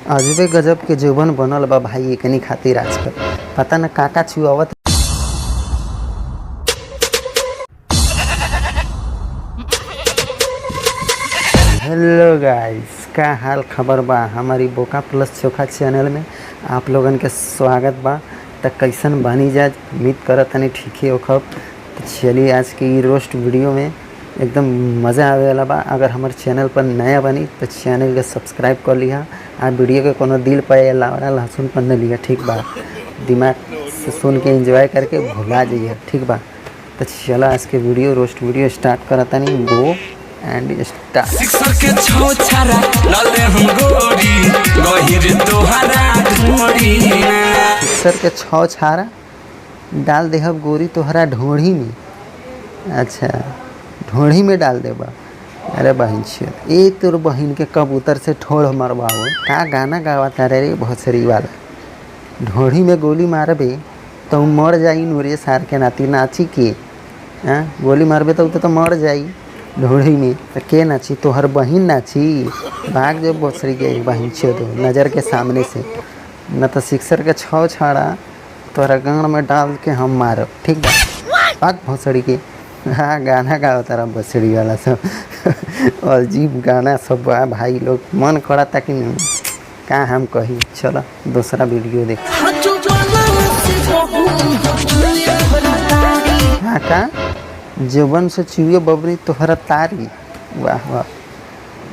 अजबे गजब के जुबन बनल बा भाई एकनी खातिर आजकल पता न काका छुआवत। हेलो गाइस, का हाल खबर बा। हमारी बोका प्लस चोखा चैनल में आप लोगन के स्वागत बा। त कैसन बनी जा, उम्मीद करत तनी ठीक ही होखब। तो चलिए आज की रोस्ट वीडियो में एकदम मज़ा आवे वाला बा। अगर हमारे चैनल पर नया बनी तो चैनल के सब्सक्राइब कर लिहा। आ वीडियो के कोनो दिल पर या लावड़ा लहसुन पर न लिया, ठीक बा। दिमाग से सुन के एंजॉय करके भुला जाइए, ठीक बा। तो चलो आज के वीडियो रोस्ट वीडियो स्टार्ट करता नहीं। Go and start. सिक्सर के छो छारा लाले हम गोरी गहिर तोहरा ढोरी ना। सिक्सर के छौ छारा डाल देहब गोरी तोहरा ढोढ़ी में। अच्छा, ढोढ़ी में डाल देबा। अरे बहन छे, ए तोर बहन के कबूतर से ठोड़ मरवाओ। का गाना गावता रे भोसरी वाला। ढोढ़ी में गोली मारबे तो मर जाई नूरे सार के नाती नाची के। हाँ, गोली मारबे तो मर जाई ढोढ़ी में। तो के नाची? तोहर बहन नाची। भाग जो भोसरी के बहन छे तो नज़र के सामने से, न तो सिक्सर के छौ छाड़ा तोहरा गाँव में डाल के हम मारब, ठीक बा। भाग भोसड़ी के। हाँ, गाना गाओ तारा बसड़ी वाला सब। और अजीब गाना सब बा भाई लोग, मन करा ताकि का हम कही। चलो दूसरा वीडियो देख। हाँ, का जौवन से चुए बबरी तोहरा तारी। वाह वाह,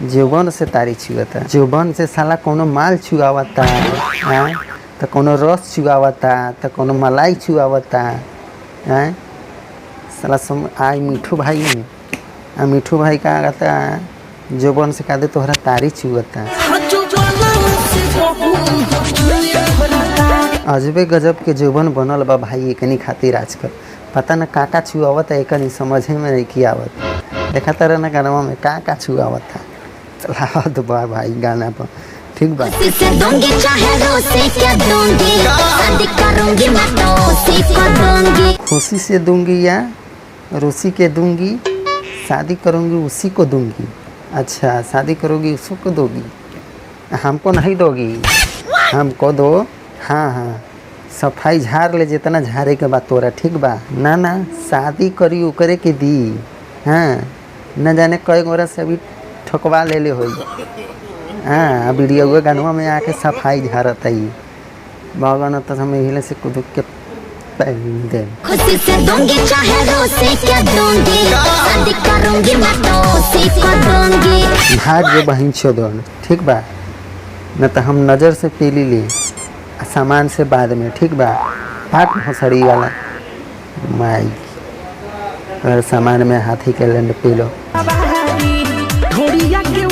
जौवन से तारी छुअता। जौवन से साला कोनो माल छुआवता, हाँ तो कोनो रस छुआवता, तो कोनो मलाई छुआवता। हाँ साला सम आई मिठू भाई में। आ मिठू भाई का कहता जौवन से कहते तोहरा तारी छुअता। अजबे गजब के जौवन बनल बा भाई एकनी खातिर आजकल पता न काका छुआवत है। एकनी समझे में नहीं की आवत। देखा तारा ना गाना में का छुआवत था। चलावत बा भाई गाना पर, ठीक बा। खुशी से दूंगी या रूसी के दूंगी, शादी करूंगी उसी को दूंगी। अच्छा, शादी करोगी उसी को दोगी, हमको नहीं दोगी, हमको दो। हाँ हाँ, सफाई झाड़ ले जितना झाड़े के बाद तोरा, ठीक बा ना। ना शादी करी ओकरे के दी। हाँ, न जाने कई गोरा से अभी ठोकवा ले हो। हाँ, वीडियो गानवा में आके सफाई झाड़त है बागन। तो हम हिले से कुदुक के पहन दे। खुशी से दूंगी चाहे रोसे क्या दूंगी, शादी करूंगी मैं तो उसी को दूंगी। भाग जे बहन छोदन, ठीक बा। न तो हम नज़र से पीली ली सामान से बाद में, ठीक बा। भाग भोसड़ी वाला माई, अगर सामान में हाथी के लंड पी लो। ढोरिया के